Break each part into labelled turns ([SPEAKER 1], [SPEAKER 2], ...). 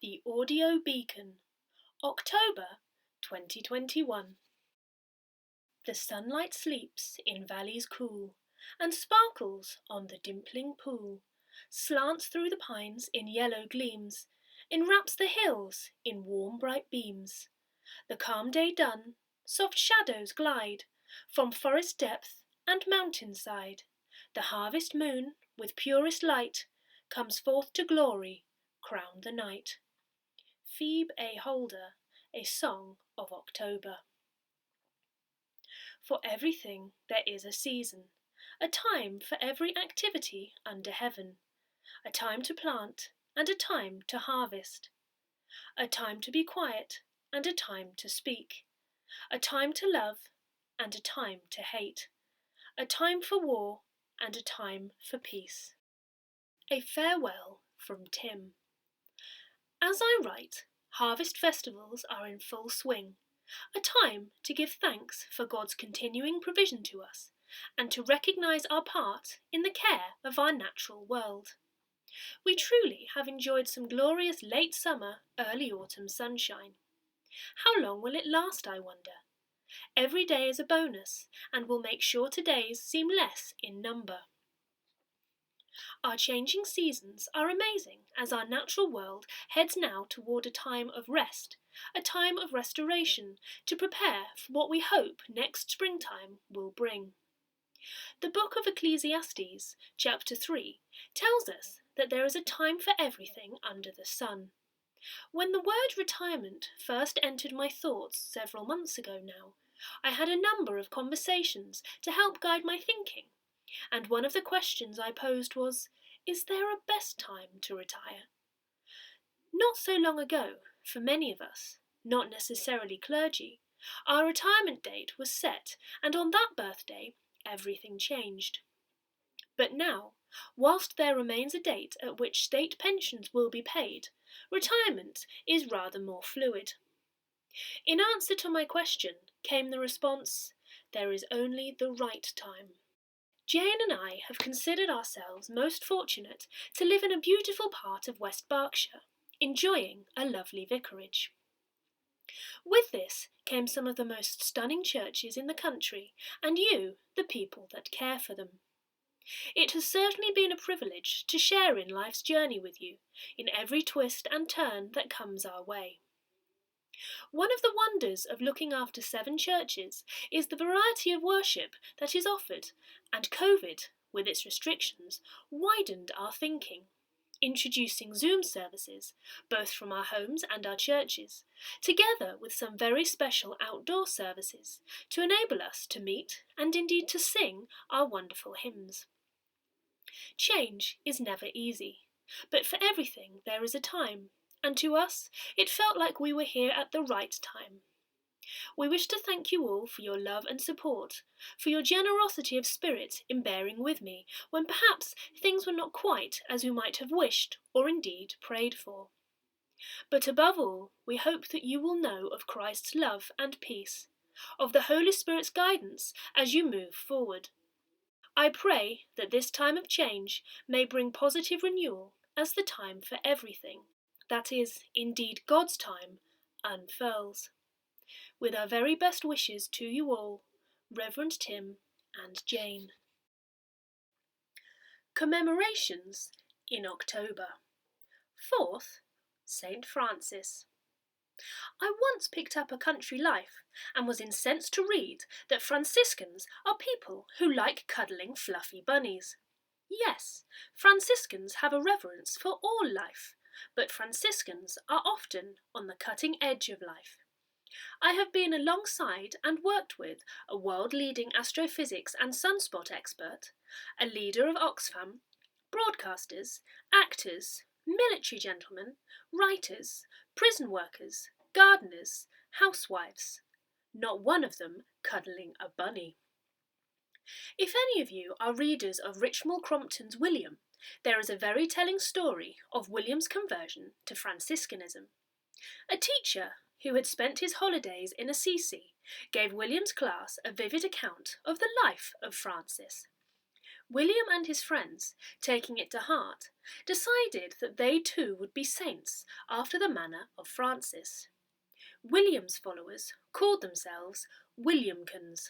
[SPEAKER 1] The Audio Beacon, October 2021. The sunlight sleeps in valleys cool, and sparkles on the dimpling pool, slants through the pines in yellow gleams, enwraps the hills in warm bright beams. The calm day done, soft shadows glide from forest depth and mountain side. The harvest moon, with purest light, comes forth to glory, crown the night. Phoebe A. Holder, A Song of October. For everything there is a season, a time for every activity under heaven, a time to plant and a time to harvest, a time to be quiet and a time to speak, a time to love and a time to hate, a time for war and a time for peace. A farewell from Tim. As I write, harvest festivals are in full swing, a time to give thanks for God's continuing provision to us and to recognise our part in the care of our natural world. We truly have enjoyed some glorious late summer, early autumn sunshine. How long will it last, I wonder? Every day is a bonus and will make shorter days seem less in number. Our changing seasons are amazing as our natural world heads now toward a time of rest, a time of restoration, to prepare for what we hope next springtime will bring. The book of Ecclesiastes, chapter 3, tells us that there is a time for everything under the sun. When the word retirement first entered my thoughts several months ago now, I had a number of conversations to help guide my thinking. And one of the questions I posed was, is there a best time to retire? Not so long ago, for many of us, not necessarily clergy, our retirement date was set, and on that birthday everything changed. But now, whilst there remains a date at which state pensions will be paid, retirement is rather more fluid. In answer to my question came the response, there is only the right time. Jane and I have considered ourselves most fortunate to live in a beautiful part of West Berkshire, enjoying a lovely vicarage. With this came some of the most stunning churches in the country, and you, the people that care for them. It has certainly been a privilege to share in life's journey with you, in every twist and turn that comes our way. One of the wonders of looking after 7 churches is the variety of worship that is offered, and COVID, with its restrictions, widened our thinking, introducing Zoom services, both from our homes and our churches, together with some very special outdoor services to enable us to meet and indeed to sing our wonderful hymns. Change is never easy, but for everything there is a time. And to us, it felt like we were here at the right time. We wish to thank you all for your love and support, for your generosity of spirit in bearing with me when perhaps things were not quite as we might have wished or indeed prayed for. But above all, we hope that you will know of Christ's love and peace, of the Holy Spirit's guidance as you move forward. I pray that this time of change may bring positive renewal as the time for everything, that is, indeed God's time, unfurls. With our very best wishes to you all, Reverend Tim and Jane. Commemorations in October. 4th, St. Francis. I once picked up A Country Life and was incensed to read that Franciscans are people who like cuddling fluffy bunnies. Yes, Franciscans have a reverence for all life, but Franciscans are often on the cutting edge of life. I have been alongside and worked with a world-leading astrophysics and sunspot expert, a leader of Oxfam, broadcasters, actors, military gentlemen, writers, prison workers, gardeners, housewives, not one of them cuddling a bunny. If any of you are readers of Richmal Crompton's William, there is a very telling story of William's conversion to Franciscanism. A teacher who had spent his holidays in Assisi gave William's class a vivid account of the life of Francis. William and his friends, taking it to heart, decided that they too would be saints after the manner of Francis. William's followers called themselves Williamkins.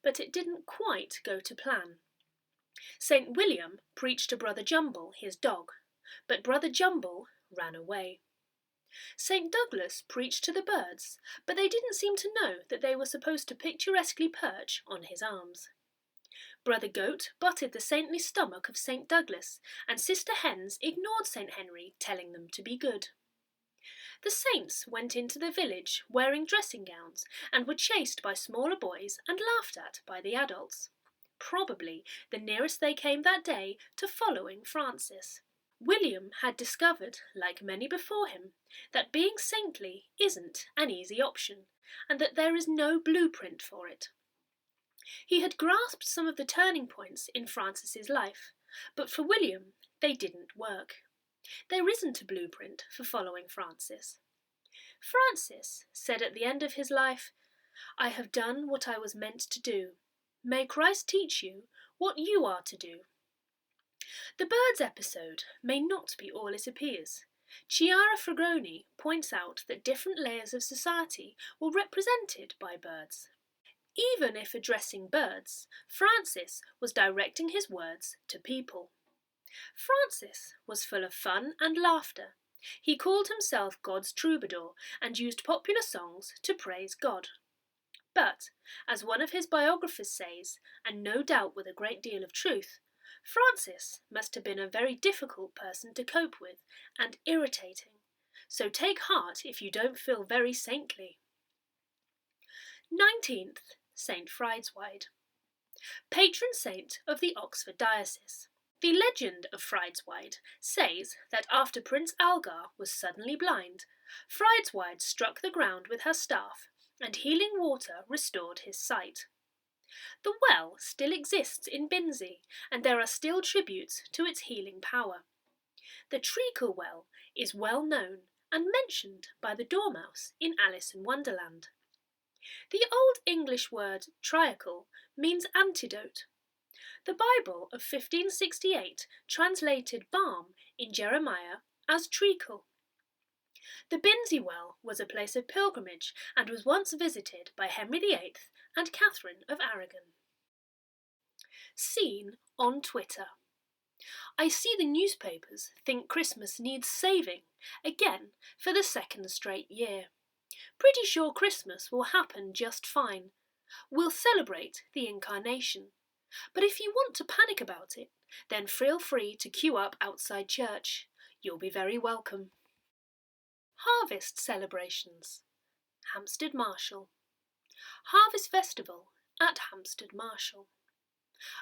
[SPEAKER 1] But it didn't quite go to plan. St. William preached to Brother Jumble, his dog, but Brother Jumble ran away. St. Douglas preached to the birds, but they didn't seem to know that they were supposed to picturesquely perch on his arms. Brother Goat butted the saintly stomach of St. Douglas, and Sister Hens ignored St. Henry, telling them to be good. The saints went into the village wearing dressing gowns and were chased by smaller boys and laughed at by the adults. Probably the nearest they came that day to following Francis. William had discovered, like many before him, that being saintly isn't an easy option, and that there is no blueprint for it. He had grasped some of the turning points in Francis's life, but for William they didn't work. There isn't a blueprint for following Francis. Francis said at the end of his life, "I have done what I was meant to do. May Christ teach you what you are to do." The birds episode may not be all it appears. Chiara Fragoni points out that different layers of society were represented by birds. Even if addressing birds, Francis was directing his words to people. Francis was full of fun and laughter. He called himself God's troubadour and used popular songs to praise God. But, as one of his biographers says, and no doubt with a great deal of truth, Francis must have been a very difficult person to cope with and irritating, so take heart if you don't feel very saintly. 19th, St. Friedzweig, patron saint of the Oxford diocese. The legend of Friedzweig says that after Prince Algar was suddenly blind, Friedzweig struck the ground with her staff, and healing water restored his sight. The well still exists in Binzie, and there are still tributes to its healing power. The treacle well is well known and mentioned by the Dormouse in Alice in Wonderland. The Old English word triacle means antidote. The Bible of 1568 translated balm in Jeremiah as treacle. The Binzie well was a place of pilgrimage and was once visited by Henry VIII and Catherine of Aragon. Seen on Twitter. I see the newspapers think Christmas needs saving, again for the second straight year. Pretty sure Christmas will happen just fine. We'll celebrate the Incarnation. But if you want to panic about it, then feel free to queue up outside church. You'll be very welcome. Harvest celebrations. Hampstead Marshall. Harvest Festival at Hampstead Marshall.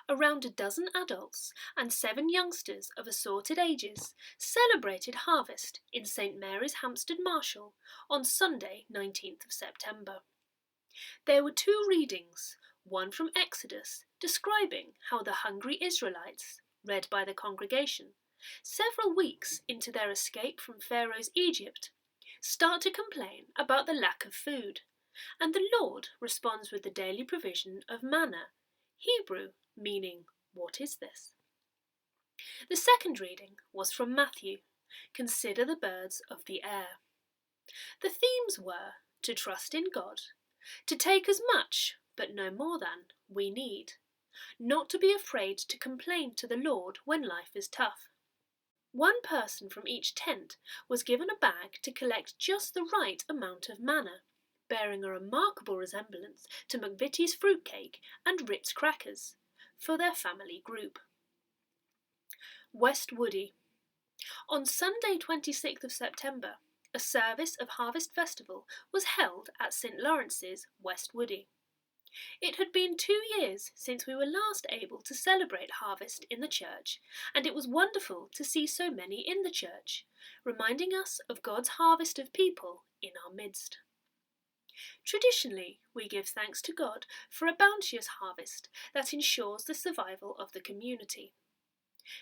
[SPEAKER 1] Around a dozen adults and 7 youngsters of assorted ages celebrated harvest in St Mary's, Hampstead Marshall on Sunday 19th of September. There were 2 readings, one from Exodus describing how the hungry Israelites, read by the congregation, several weeks into their escape from Pharaoh's Egypt, start to complain about the lack of food, and the Lord responds with the daily provision of manna, Hebrew meaning, "What is this?" The second reading was from Matthew, "Consider the birds of the air." The themes were to trust in God, to take as much, but no more than, we need, not to be afraid to complain to the Lord when life is tough. One person from each tent was given a bag to collect just the right amount of manna, bearing a remarkable resemblance to McVitie's fruitcake and Ritz crackers, for their family group. West Woody. On Sunday 26th of September, a service of Harvest Festival was held at St Lawrence's, West Woody. It had been 2 years since we were last able to celebrate harvest in the church, and it was wonderful to see so many in the church, reminding us of God's harvest of people in our midst. Traditionally, we give thanks to God for a bounteous harvest that ensures the survival of the community.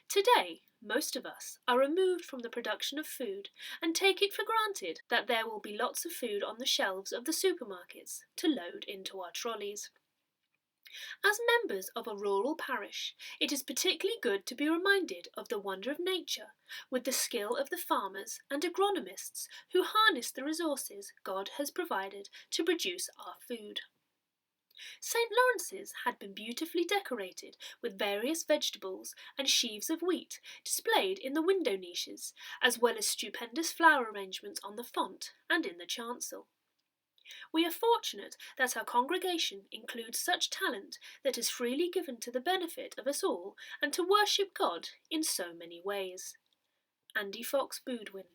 [SPEAKER 1] Today, most of us are removed from the production of food and take it for granted that there will be lots of food on the shelves of the supermarkets to load into our trolleys. As members of a rural parish, it is particularly good to be reminded of the wonder of nature with the skill of the farmers and agronomists who harness the resources God has provided to produce our food. St. Lawrence's had been beautifully decorated with various vegetables and sheaves of wheat displayed in the window niches, as well as stupendous flower arrangements on the font and in the chancel. We are fortunate that our congregation includes such talent that is freely given to the benefit of us all and to worship God in so many ways. Andy Fox Boudwin.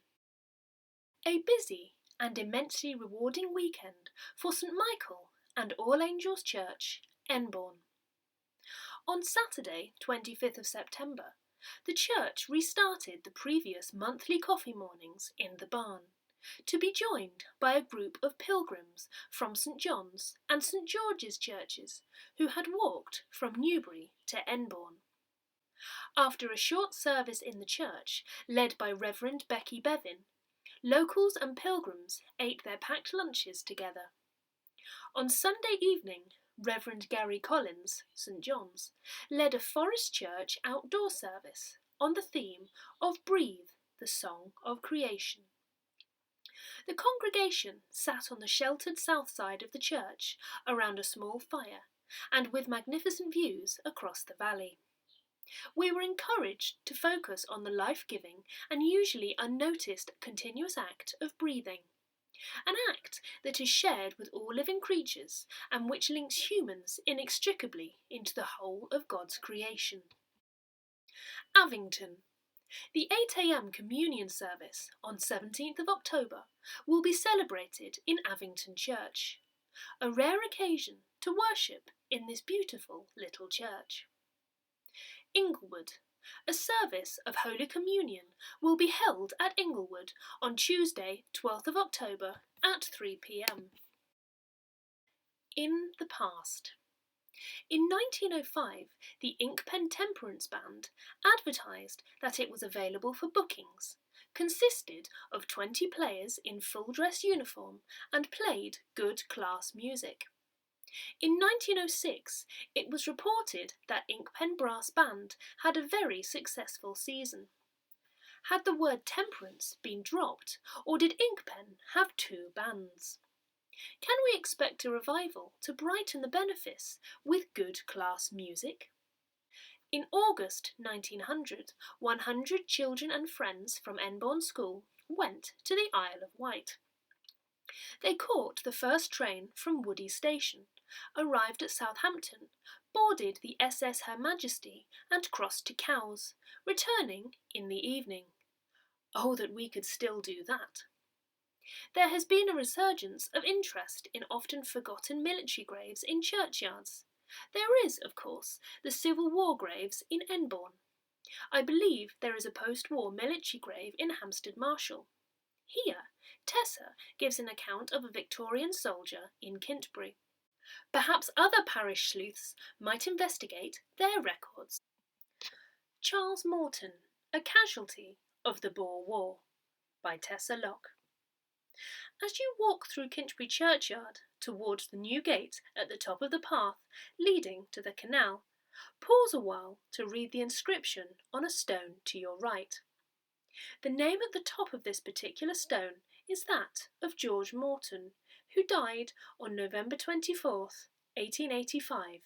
[SPEAKER 1] A busy and immensely rewarding weekend for St Michael and All Angels Church, Enbourne. On Saturday, 25th of September, the church restarted the previous monthly coffee mornings in the barn, to be joined by a group of pilgrims from St John's and St George's churches who had walked from Newbury to Enbourne. After a short service in the church, led by Reverend Becky Bevin, locals and pilgrims ate their packed lunches together. On Sunday evening, Reverend Gary Collins, St John's, led a Forest Church outdoor service on the theme of Breathe, the Song of Creation. The congregation sat on the sheltered south side of the church around a small fire and with magnificent views across the valley. We were encouraged to focus on the life-giving and usually unnoticed continuous act of breathing, an act that is shared with all living creatures and which links humans inextricably into the whole of God's creation. Avington. The 8 a.m. communion service on 17th of October will be celebrated in Avington Church, a rare occasion to worship in this beautiful little church. Inglewood. A service of Holy Communion will be held at Inglewood on Tuesday, 12th of October at 3 p.m. In the past. In 1905, the Inkpen Temperance Band advertised that it was available for bookings, consisted of 20 players in full dress uniform and played good class music. In 1906, it was reported that Inkpen Brass Band had a very successful season. Had the word temperance been dropped, or did Inkpen have two bands? Can we expect a revival to brighten the Benefice with good class music? In August 1900, 100 children and friends from Enbourne School went to the Isle of Wight. They caught the first train from Woody Station, arrived at Southampton, boarded the SS Her Majesty and crossed to Cowes, returning in the evening. Oh, that we could still do that! There has been a resurgence of interest in often forgotten military graves in churchyards. There is, of course, the Civil War graves in Enbourne. I believe there is a post-war military grave in Hampstead Marshall. Here, Tessa gives an account of a Victorian soldier in Kintbury. Perhaps other parish sleuths might investigate their records. Charles Morton, A Casualty of the Boer War, by Tessa Locke. As you walk through Kintbury churchyard towards the new gate at the top of the path leading to the canal, pause a while to read the inscription on a stone to your right. The name at the top of this particular stone is that of George Morton, who died on November 24th, 1885,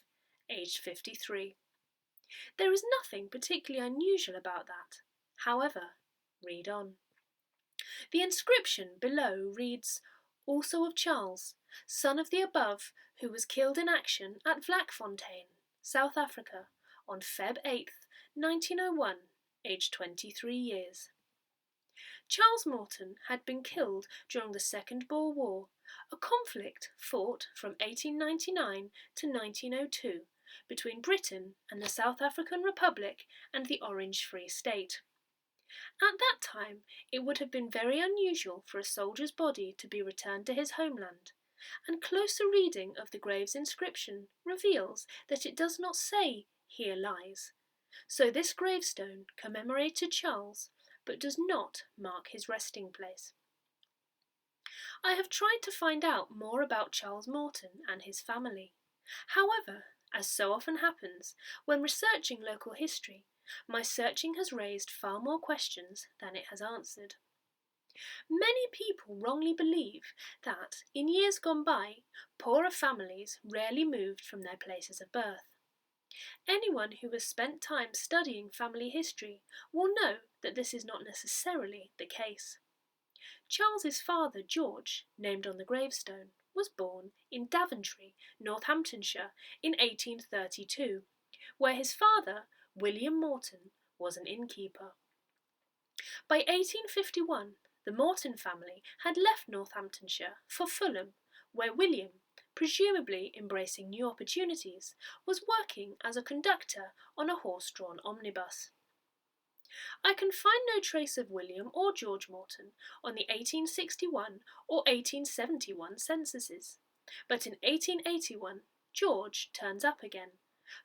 [SPEAKER 1] aged 53. There is nothing particularly unusual about that. However, read on. The inscription below reads, also of Charles, son of the above, who was killed in action at Vlakfontein, South Africa, on Feb 8th, 1901, aged 23 years. Charles Morton had been killed during the Second Boer War, a conflict fought from 1899 to 1902 between Britain and the South African Republic and the Orange Free State. At that time, it would have been very unusual for a soldier's body to be returned to his homeland, and closer reading of the grave's inscription reveals that it does not say, "Here lies." So this gravestone commemorated Charles, but does not mark his resting place. I have tried to find out more about Charles Morton and his family. However, As so often happens when researching local history, my searching has raised far more questions than it has answered. Many people wrongly believe that, in years gone by, poorer families rarely moved from their places of birth. Anyone who has spent time studying family history will know that this is not necessarily the case. Charles's father, George, named on the gravestone, was born in Daventry, Northamptonshire, in 1832, where his father, William Morton, was an innkeeper. By 1851, the Morton family had left Northamptonshire for Fulham, where William, presumably embracing new opportunities, was working as a conductor on a horse-drawn omnibus. I can find no trace of William or George Morton on the 1861 or 1871 censuses, but in 1881 George turns up again,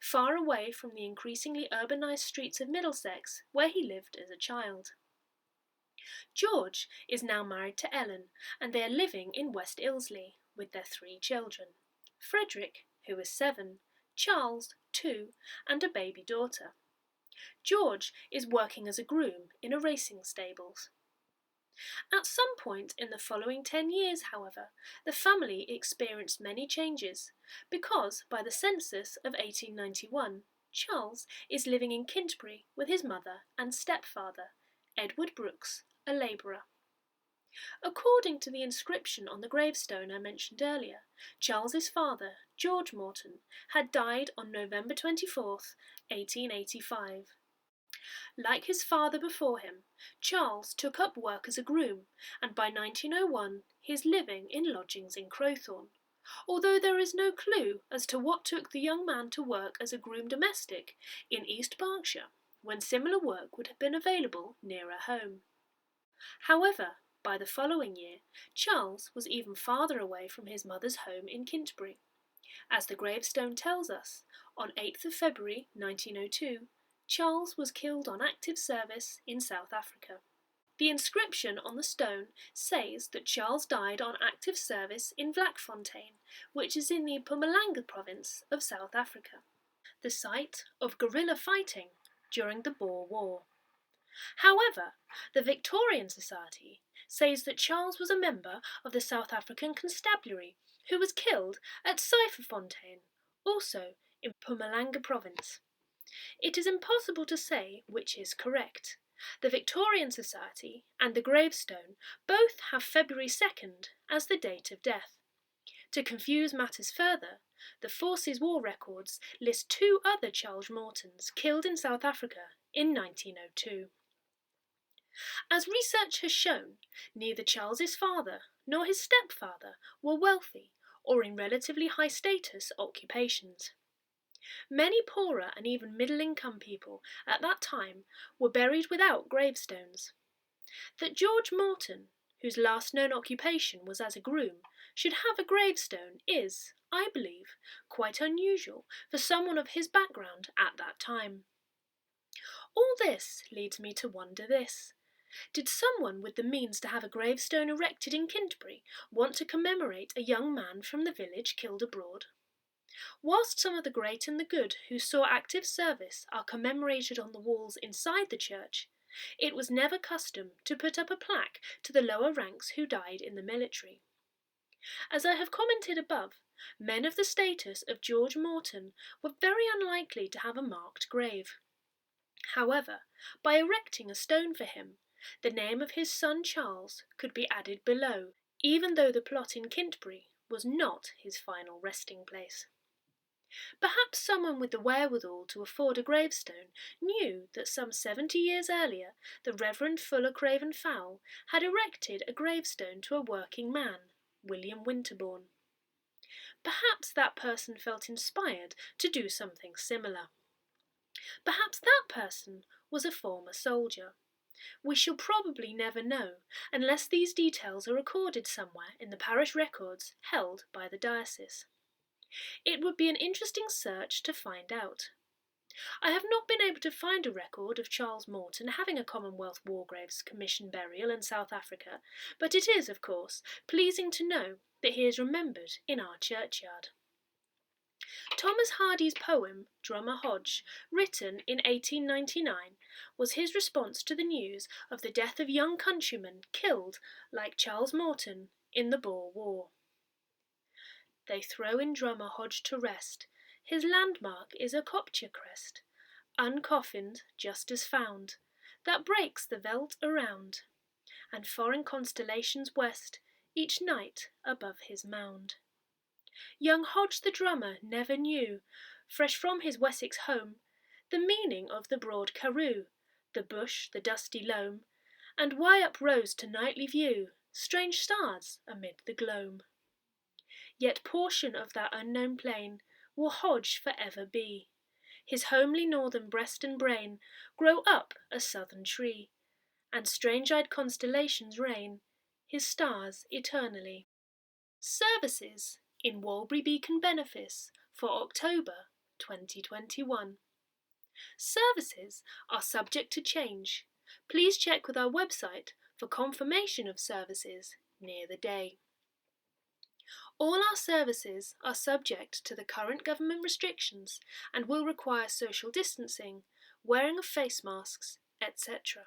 [SPEAKER 1] far away from the increasingly urbanised streets of Middlesex where he lived as a child. George is now married to Ellen, and they are living in West Ilsley with their 3 children: Frederick, who is 7, Charles, 2, and a baby daughter. George is working as a groom in a racing stables. At some point in the following 10 years, however, the family experienced many changes because, by the census of 1891, Charles is living in Kintbury with his mother and stepfather, Edward Brooks, a labourer. According to the inscription on the gravestone I mentioned earlier, Charles's father, George Morton, had died on November 24th, 1885. Like his father before him, Charles took up work as a groom, and by 1901 he is living in lodgings in Crowthorne, although there is no clue as to what took the young man to work as a groom domestic in East Berkshire, when similar work would have been available nearer home. However, by the following year, Charles was even farther away from his mother's home in Kintbury. As the gravestone tells us, on 8th of February 1902, Charles was killed on active service in South Africa. The inscription on the stone says that Charles died on active service in Vlakfontein, which is in the Mpumalanga province of South Africa, the site of guerrilla fighting during the Boer War. However, the Victorian Society says that Charles was a member of the South African Constabulary who was killed at Syferfontein, also in Mpumalanga province. It is impossible to say which is correct. The Victorian Society and the gravestone both have February 2nd as the date of death. To confuse matters further, the Forces War Records list 2 other Charles Mortons killed in South Africa in 1902. As research has shown, neither Charles's father nor his stepfather were wealthy or in relatively high status occupations. Many poorer and even middle-income people at that time were buried without gravestones. That George Morton, whose last known occupation was as a groom, should have a gravestone is, I believe, quite unusual for someone of his background at that time. All this leads me to wonder this. Did someone with the means to have a gravestone erected in Kintbury want to commemorate a young man from the village killed abroad? Whilst some of the great and the good who saw active service are commemorated on the walls inside the church, it was never custom to put up a plaque to the lower ranks who died in the military. As I have commented above, men of the status of George Morton were very unlikely to have a marked grave. However, by erecting a stone for him, the name of his son Charles could be added below, even though the plot in Kintbury was not his final resting place. Perhaps someone with the wherewithal to afford a gravestone knew that some 70 years earlier the Reverend Fuller Craven Fowle had erected a gravestone to a working man, William Winterbourne. Perhaps that person felt inspired to do something similar. Perhaps that person was a former soldier. We shall probably never know, unless these details are recorded somewhere in the parish records held by the diocese. It would be an interesting search to find out. I have not been able to find a record of Charles Morton having a Commonwealth War Graves Commission burial in South Africa, but it is, of course, pleasing to know that he is remembered in our churchyard. Thomas Hardy's poem, Drummer Hodge, written in 1899, was his response to the news of the death of young countrymen killed, like Charles Morton, in the Boer War. They throw in Drummer Hodge to rest, his landmark is a kopje crest, uncoffined just as found, that breaks the veldt around, and foreign constellations west, each night above his mound. Young Hodge the drummer never knew, fresh from his Wessex home, the meaning of the broad karoo, the bush, the dusty loam, and why uprose to nightly view strange stars amid the gloam. Yet portion of that unknown plain will Hodge for ever be, his homely northern breast and brain grow up a southern tree, and strange-eyed constellations reign, his stars eternally. Services in Walbury Beacon Benefice for October 2021. Services are subject to change. Please check with our website for confirmation of services near the day. All our services are subject to the current government restrictions and will require social distancing, wearing of face masks, etc.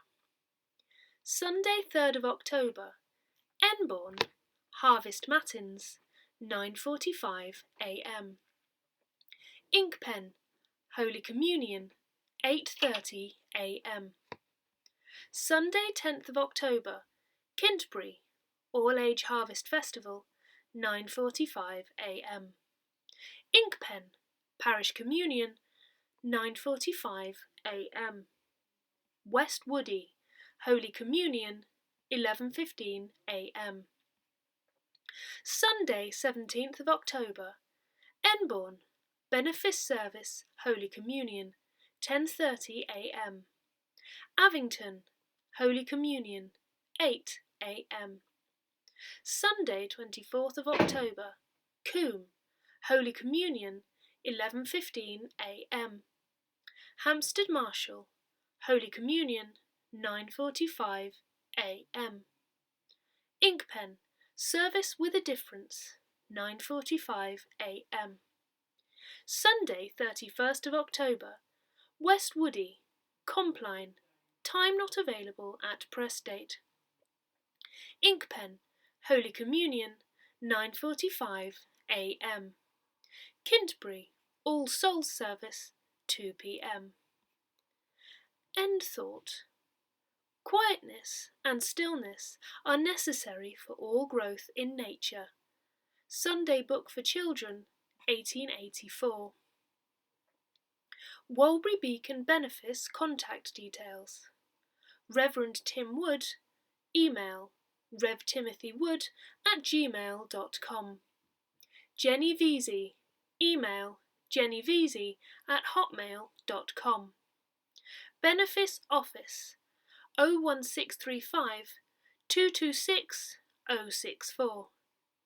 [SPEAKER 1] Sunday 3rd of October, Enbourne, Harvest Matins, 9:45 a.m. Inkpen, Holy Communion, 8:30 a.m. Sunday 10th of October, Kintbury, All-Age Harvest Festival, 9:45 a.m. Inkpen, Parish Communion, 9:45 a.m. West Woody, Holy Communion, 11:15 a.m. Sunday 17th of October, Enbourne, Benefice Service, Holy Communion, 10:30 a.m. Avington, Holy Communion, 8 a.m. Sunday 24th of October, Coombe, Holy Communion, 11:15 a.m. Hampstead Marshall, Holy Communion, 9:45 a.m. Inkpen, Service with a Difference, 9:45 a.m. Sunday 31st of October, West Woody, Compline, time not available at press date. Inkpen, Holy Communion, 9:45 a.m. Kintbury, All Souls Service, 2 p.m. End thought. Quietness and stillness are necessary for all growth in nature. Sunday Book for Children, 1884. Walbury Beacon Benefice contact details. Reverend Tim Wood, email revtimothywood@gmail.com. Jenny Veazey, email jennyveazey@hotmail.com. Benefice Office 01635 226 064.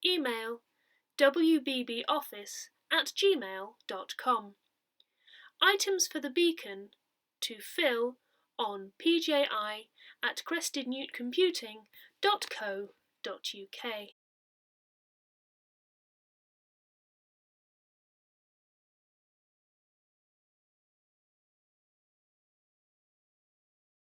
[SPEAKER 1] Email wbboffice@gmail.com. Items for the beacon to fill on pji@crestednewtcomputing.co.uk.